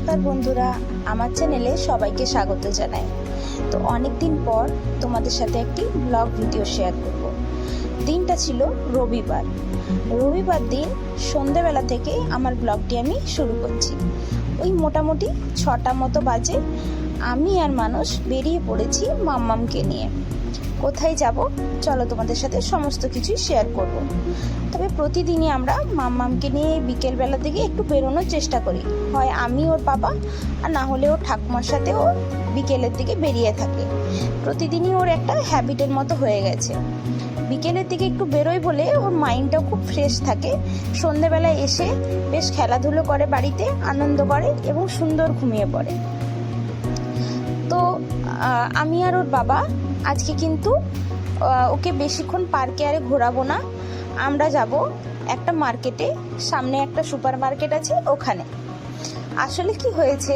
নমস্কার বন্ধুরা, আমার চ্যানেলে সবাইকে স্বাগত জানাই। তো অনেক দিন পর তোমাদের সাথে একটি ব্লগ ভিডিও শেয়ার করব। দিনটা ছিল রবিবার দিন সন্ধ্যাবেলা থেকে আমার ব্লগটি আমি শুরু করছি। ওই মোটামুটি 6টা মতো বাজে আমি আর মানুষ বেরিয়ে পড়েছি মাম্মামকে নিয়ে। কোথায় যাব চলো তোমাদের সাথে সমস্ত কিছুই শেয়ার করব। তবে প্রতিদিনই আমরা মাম্মামকে নিয়ে বিকেলবেলা দিকে একটু বেরোনোর চেষ্টা করি, হয় আমি ওর বাবা আর না হলে ওর ঠাকুমার সাথেও বিকেলের দিকে বেরিয়ে থাকে। প্রতিদিনই ওর একটা হ্যাবিটের মতো হয়ে গেছে। বিকেলের দিকে একটু বেরোয় বলে ওর মাইন্ডটাও খুব ফ্রেশ থাকে। সন্ধেবেলায় এসে বেশ খেলাধুলো করে, বাড়িতে আনন্দ করে এবং সুন্দর ঘুমিয়ে পড়ে। তো আমি আর ওর বাবা আজকে কিন্তু ওকে বেশিক্ষণ পার্কে আরে ঘোরাবো না। আমরা যাব একটা মার্কেটে, সামনে একটা সুপার মার্কেট আছে ওখানে। আসলে কি হয়েছে,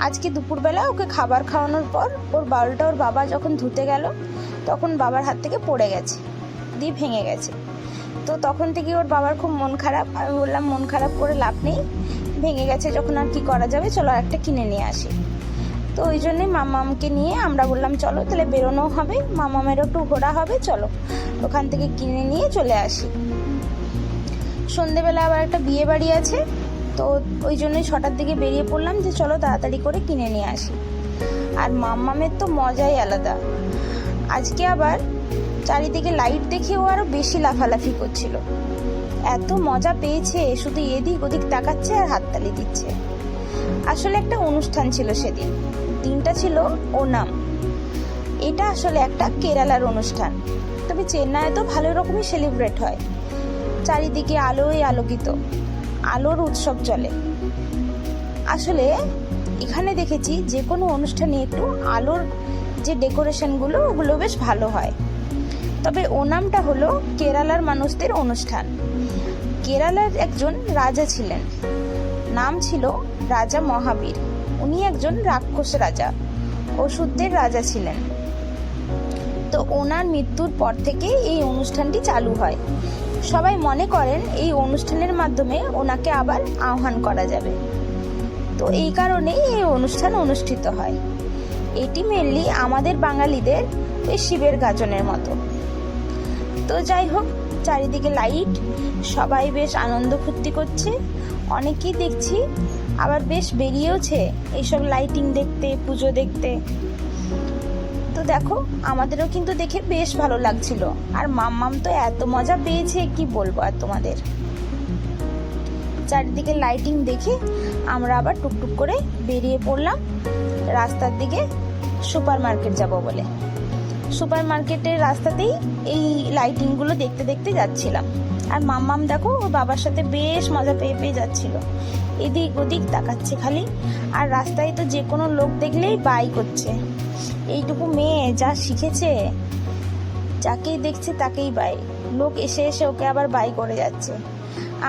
আজকে দুপুরবেলা ওকে খাবার খাওয়ানোর পর ওর বাউলটা ওর বাবা যখন ধুতে গেল তখন বাবার হাত থেকে পড়ে গেছে, দিয়ে ভেঙে গেছে। তো তখন থেকে ওর বাবার খুব মন খারাপ। আমি বললাম মন খারাপ করে লাভ নেই, ভেঙে গেছে যখন আর কি করা যাবে, চলো একটা কিনে নিয়ে আসি। তো ওই জন্যই মামামকে নিয়ে আমরা বললাম চলো তাহলে বেরোনো হবে, মামামেরও একটু ঘোরা হবে, চলো ওখান থেকে কিনে নিয়ে চলে আসি। সন্ধেবেলা আবার একটা বিয়ে বাড়ি আছে, তো ওই জন্যই 6টার দিকে বেরিয়ে পড়লাম যে চলো তাড়াতাড়ি করে কিনে নিয়ে আসি। আর মাম্মামের তো মজাই আলাদা। আজকে আবার চারিদিকে লাইট দেখে ও আরও বেশি লাফালাফি করছিল। এত মজা পেয়েছে, শুধু এদিক ওদিক তাকাচ্ছে আর হাততালি দিচ্ছে। আসলে একটা অনুষ্ঠান ছিল সেদিন, দিনটা ছিল ওনাম। এটা আসলে একটা কেরালার অনুষ্ঠান, তবে চেন্নাইয়ে তো ভালো রকমই সেলিব্রেট হয়। চারিদিকে আলোয় আলোকিত, আলোর উৎসব চলে। আসলে এখানে দেখেছি যে কোনো অনুষ্ঠানে একটু আলোর যে ডেকোরেশনগুলো ওগুলো বেশ ভালো হয়। তবে ওনামটা হলো কেরালার মানুষদের অনুষ্ঠান। কেরালার একজন রাজা ছিলেন, নাম ছিল রাজা মহাবীর। উনি একজন রাক্ষস রাজা, অসুরদের রাজা ছিলেন। তো ওনার মৃত্যুর পর থেকে এই অনুষ্ঠানটি চালু হয়। সবাই মনে করেন এই অনুষ্ঠানের মাধ্যমে ওনাকে আবার আহ্বান করা যাবে। তো এই কারণেই এই অনুষ্ঠান অনুষ্ঠিত হয়। এটি মেনলি আমাদের বাঙালিদের ওই শিবের গাজনের মতো। তো যাই হোক, চারিদিকে লাইট, সবাই বেশ আনন্দ ফুর্তি করছে। অনেকেই দেখছি আবার বেশ বেরিয়েওছে এইসব লাইটিং দেখতে, পুজো দেখতে। তো দেখো, আমাদেরও কিন্তু দেখে বেশ ভালো লাগছিল। আর মাম্মাম তো এত মজা পেয়েছে কি বলবো আর তোমাদের। চারিদিকে লাইটিং দেখে আমরা আবার টুকটুক করে বেরিয়ে পড়লাম রাস্তার দিকে সুপার মার্কেট যাব বলে। সুপার মার্কেটের রাস্তাতেই এই লাইটিংগুলো দেখতে দেখতে যাচ্ছিলাম। আর মাম্মাম দেখো ওর বাবার সাথে বেশ মজা পেয়ে পেয়ে যাচ্ছিল, এদিক ওদিক তাকাচ্ছে খালি। আর রাস্তায় তো যে কোনো লোক দেখলেই বাই করছে। এইটুকু মেয়ে যা শিখেছে, যাকেই দেখছে তাকেই বাই। লোক এসে এসে ওকে আবার বাই করে যাচ্ছে।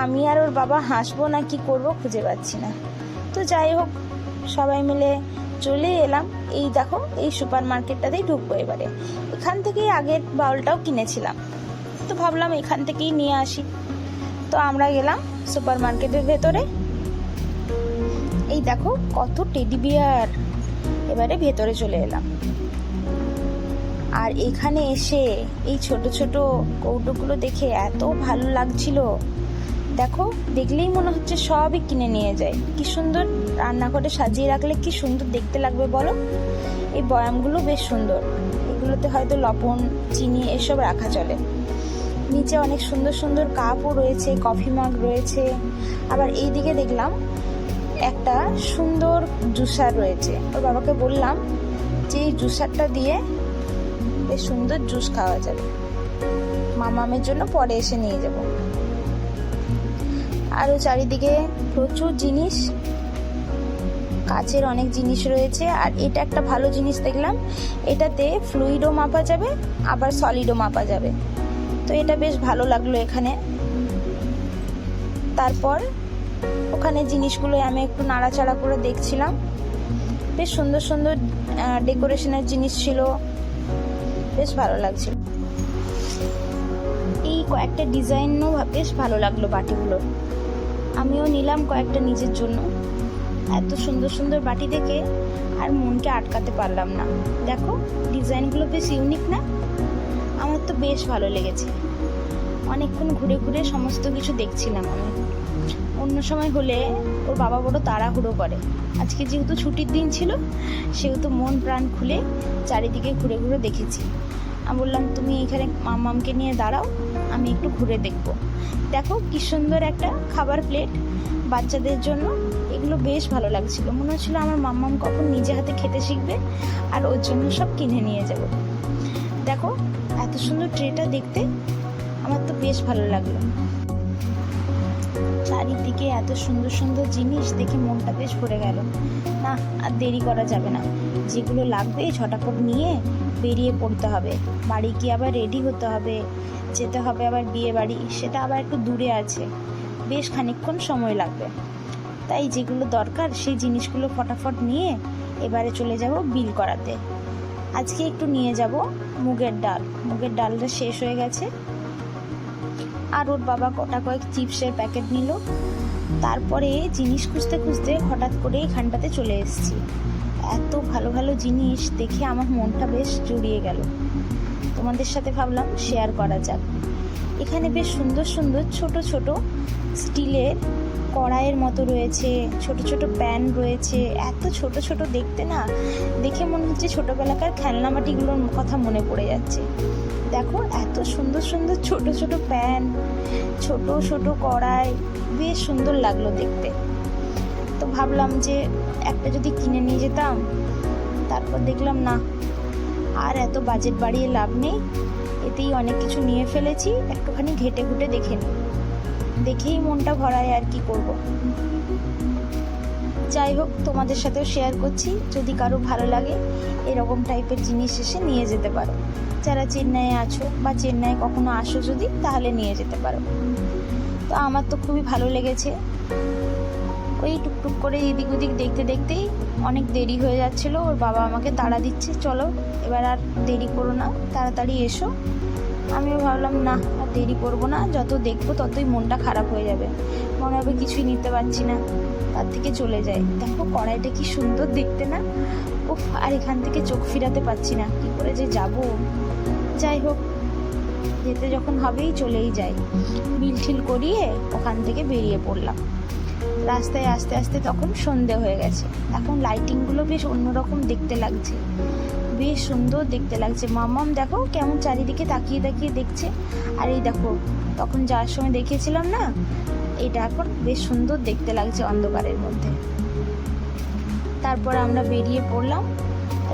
আমি আর ওর বাবা হাসবো না কি করব খুঁজে পাচ্ছি না। তো যাই হোক, সবাই মিলে চলে এলাম। এই দেখো, এই সুপার মার্কেটটাতেই ঢুকবো এবারে। এখান থেকেই আগের বাউলটাও কিনেছিলাম, তো ভাবলাম এখান থেকেই নিয়ে আসি। তো আমরা গেলাম সুপার মার্কেটের ভেতরে। এই দেখো কত টেডি বিয়ার। এবারে ভেতরে চলে এলাম। আর এখানে এসে এই ছোট ছোট কৌটোগুলো দেখে এত ভালো লাগছিল। দেখো, দেখলেই মনে হচ্ছে সবই কিনে নিয়ে যায়। কি সুন্দর রান্নাঘরে সাজিয়ে রাখলে কি সুন্দর দেখতে লাগবে বলো। এই বয়ামগুলো বেশ সুন্দর, এগুলোতে হয়তো লবণ, চিনি এসব রাখা চলে। নিচে অনেক সুন্দর সুন্দর কাপও রয়েছে, কফি মাগ রয়েছে। আবার এই দিকে দেখলাম একটা সুন্দর জুসার রয়েছে। ওর বাবাকে বললাম যে এই জুসারটা দিয়ে বেশ সুন্দর জুস খাওয়া যাবে, মামামের জন্য পরে এসে নিয়ে যাব। আরও চারিদিকে প্রচুর জিনিস, কাচের অনেক জিনিস রয়েছে। আর এটা একটা ভালো জিনিস দেখলাম, এটাতে ফ্লুইডও মাপা যাবে আবার সলিডও মাপা যাবে। তো এটা বেশ ভালো লাগলো এখানে। তারপর ওখানে জিনিসগুলো আমি একটু নাড়াচাড়া করে দেখছিলাম। বেশ সুন্দর সুন্দর ডেকোরেশনের জিনিস ছিল, বেশ ভালো লাগছিল। এই কয়েকটা ডিজাইনও বেশ ভালো লাগলো বাটিগুলোর। আমিও নিলাম কয়েকটা নিজের জন্য। এত সুন্দর সুন্দর বাটি দেখে আর মনকে আটকাতে পারলাম না। দেখো ডিজাইনগুলো বেশ ইউনিক না? আমার তো বেশ ভালো লেগেছে। অনেকক্ষণ ঘুরে ঘুরে সমস্ত কিছু দেখছিলাম আমি। অন্য সময় হলে ওর বাবা বড় তাড়াহুড়ো করে, আজকে যেহেতু ছুটির দিন ছিল সেহেতু মন প্রাণ খুলে চারিদিকে ঘুরে ঘুরে দেখেছি। আমি বললাম তুমি এখানে মাম্মামকে নিয়ে দাঁড়াও, আমি একটু ঘুরে দেখবো। দেখো কি সুন্দর একটা খাবার প্লেট বাচ্চাদের জন্য। এগুলো বেশ ভালো লাগছিল, মনে হচ্ছিল আমার মাম্মাম কখন নিজে হাতে খেতে শিখবে আর ওর জন্য সব কিনে নিয়ে যাব। দেখো এত সুন্দর ট্রেটা দেখতে আমার তো বেশ ভালো লাগলো। চারিদিকে এত সুন্দর সুন্দর জিনিস দেখে মনটা বেশ ভরে গেল। না আর দেরি করা যাবে না, যেগুলো লাগবে ঝটাপট নিয়ে বেরিয়ে পড়তে হবে। বাড়ি গিয়ে আবার রেডি হতে হবে, যেতে হবে আবার বিয়ে বাড়ি, সেটা আবার একটু দূরে আছে, বেশ খানিকক্ষণ সময় লাগবে। তাই যেগুলো দরকার সেই জিনিসগুলো ফটাফট নিয়ে এবারে চলে যাব বিল করাতে। আজকে একটু নিয়ে যাব মুগের ডাল, মুগের ডালটা শেষ হয়ে গেছে। আর ওর বাবা কটা কয়েক চিপসের প্যাকেট নিল। তারপরে জিনিস খুঁজতে খুঁজতে হঠাৎ করে এখানটাতে চলে এসেছি। এত ভালো ভালো জিনিস দেখে আমার মনটা বেশ জুড়িয়ে গেল। তোমাদের সাথে ভাবলাম শেয়ার করা যাক। এখানে বেশ সুন্দর সুন্দর ছোট ছোট স্টিলের কড়াইয়ের মতো রয়েছে, ছোট ছোট প্যান রয়েছে। এত ছোট ছোট দেখতে না, দেখে মনে হচ্ছে ছোটবেলাকার খেলনা মাটিগুলোর কথা মনে পড়ে যাচ্ছে। দেখো এত সুন্দর সুন্দর ছোট ছোট প্যান, ছোট ছোট কড়াই, বেশ সুন্দর লাগলো দেখতে। তো ভাবলাম যে একটা যদি কিনে নিয়ে যেতাম। তারপর দেখলাম না, আর এত বাজেট বাড়িয়ে লাভ নেই, এতেই অনেক কিছু নিয়ে ফেলেছি। একটুখানি ঘেটে ঘুটে দেখে নিই, দেখেই মনটা ভরায়, আর কি করব। যাই হোক, তোমাদের সাথেও শেয়ার করছি, যদি কারো ভালো লাগে এরকম টাইপের জিনিস এসে নিয়ে যেতে পারো। যারা চেন্নাইয়ে আছো বা চেন্নাই কখনো আসো যদি, তাহলে নিয়ে যেতে পারো। তো আমার তো খুবই ভালো লেগেছে। ওই টুকটুক করে এদিক ওদিক দেখতে দেখতেই অনেক দেরি হয়ে যাচ্ছিল। ওর বাবা আমাকে তাড়া দিচ্ছে, চলো এবার আর দেরি করো না, তাড়াতাড়ি এসো। আমিও ভাবলাম না আর দেরি করবো না, যত দেখবো ততই মনটা খারাপ হয়ে যাবে, মনে হবে কিছুই নিতে পারছি না, তার থেকে চলে যাই। দেখো কড়াইটা কি সুন্দর দেখতে না? উফ, আর এখান থেকে চোখ ফিরাতে পারছি না, কি করে যে যাব। যাই হোক, যেতে যখন হবেই চলেই যাই। বিল ঠিল করিয়ে ওখান থেকে বেরিয়ে পড়লাম। রাস্তায় আস্তে আস্তে তখন সন্ধে হয়ে গেছে। এখন লাইটিংগুলো বেশ অন্যরকম দেখতে লাগছে, বেশ সুন্দর দেখতে লাগছে। মাম্মাম দেখো কেমন চারিদিকে তাকিয়ে তাকিয়ে দেখছে। আর এই দেখো, তখন যাওয়ার সময় দেখেছিলাম না, এটা এখন বেশ সুন্দর দেখতে লাগছে অন্ধকারের মধ্যে। তারপর আমরা বেরিয়ে পড়লাম,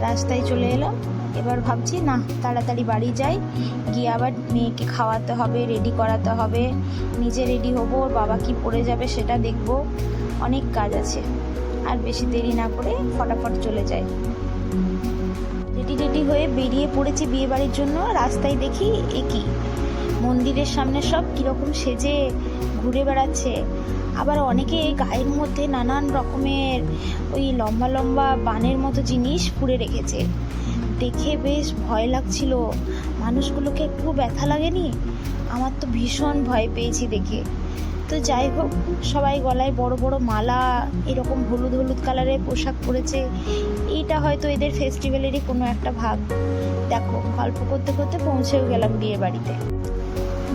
রাস্তায় চলে এলাম। এবার ভাবছি না, তাড়াতাড়ি বাড়ি যাই, গিয়ে আবার মেয়েকে খাওয়াতে হবে, রেডি করাতে হবে, নিজে রেডি হবো, ওর বাবা কি পরে যাবে সেটা দেখবো, অনেক কাজ আছে। আর বেশি দেরি না করে ফটাফট চলে যাই। রেডি হয়ে বেরিয়ে পড়েছি বিয়ে বাড়ির জন্য। রাস্তায় দেখি এ কি, মন্দিরের সামনে সব কীরকম সেজে ঘুরে বেড়াচ্ছে। আবার অনেকে গায়ের মধ্যে নানান রকমের ওই লম্বা লম্বা বানের মতো জিনিস পুড়ে রেখেছে। দেখে বেশ ভয় লাগছিল। মানুষগুলোকে একটু ব্যথা লাগেনি? আমার তো ভীষণ ভয় পেয়েছি দেখে। তো যাই হোক, সবাই গলায় বড় বড় মালা, এরকম হলুদ হলুদ কালারের পোশাক পরেছে। এইটা হয়তো এদের ফেস্টিভ্যালেরই কোনো একটা ভাগ। দেখো, গল্প করতে করতে পৌঁছেও গেলাম বিয়ে বাড়িতে।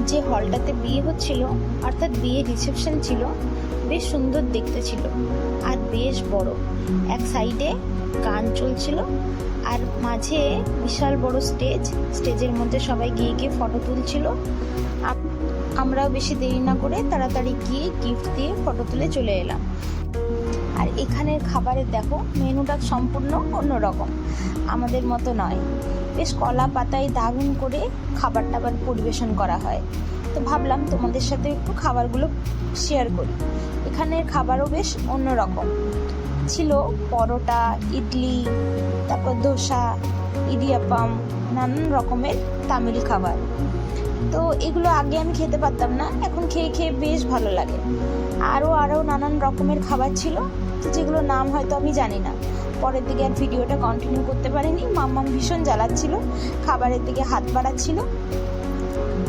যে হলটাতে বিয়ে হচ্ছিল, অর্থাৎ বিয়ে রিসেপশন ছিল, বেশ সুন্দর দেখতে ছিল আর বেশ বড়। এক সাইডে গান চলছিল আর মাঝে বিশাল বড় স্টেজ। স্টেজের মধ্যে সবাই গিয়ে গিয়ে ফটো তুলছিল। আমরাও বেশি দেরি না করে তাড়াতাড়ি গিয়ে গিফট দিয়ে ফটো তুলে চলে এলাম। আর এখানের খাবারের দেখো মেনুটা সম্পূর্ণ অন্যরকম, আমাদের মতো নয়। বেশ কলা পাতায় দারুণ করে খাবার টাবার পরিবেশন করা হয়। তো ভাবলাম তোমাদের সাথে একটু খাবারগুলো শেয়ার করি। এখানের খাবারও বেশ অন্যরকম ছিল। পরোটা, ইডলি, তারপর ধোসা, ইডিয়াপাম, নানান রকমের তামিল খাবার। তো এগুলো আগে আমি খেতে পারতাম না, এখন খেয়ে খেয়ে বেশ ভালো লাগে। আরও নানান রকমের খাবার ছিল, তো যেগুলো নাম হয়তো আমি জানি না। পরের দিকে আর ভিডিওটা কন্টিনিউ করতে পারিনি, মাম্মাম ভীষণ জ্বালাচ্ছিল, খাবারের দিকে হাত বাড়াচ্ছিল।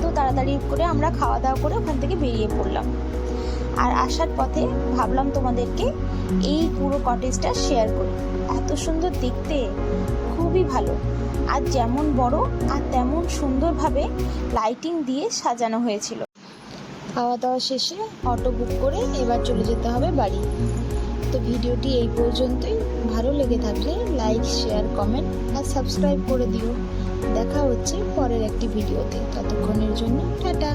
তো তাড়াতাড়ি করে আমরা খাওয়া দাওয়া করে ওখান থেকে বেরিয়ে পড়লাম। আর আসার পথে ভাবলাম তোমাদেরকে এই পুরো কটেজটা শেয়ার করি। এত সুন্দর দেখতে, খুবই ভালো। আর যেমন বড় আর তেমন সুন্দরভাবে লাইটিং দিয়ে সাজানো হয়েছিল। খাওয়া দাওয়া শেষে অটো বুক করে এবার চলে যেতে হবে বাড়ি। তো ভিডিওটি এই পর্যন্তই। ভালো লেগে থাকলে লাইক, শেয়ার, কমেন্ট আর সাবস্ক্রাইব করে দিও। দেখা হচ্ছে পরের একটি ভিডিওতে। ততক্ষণের জন্য টাটা।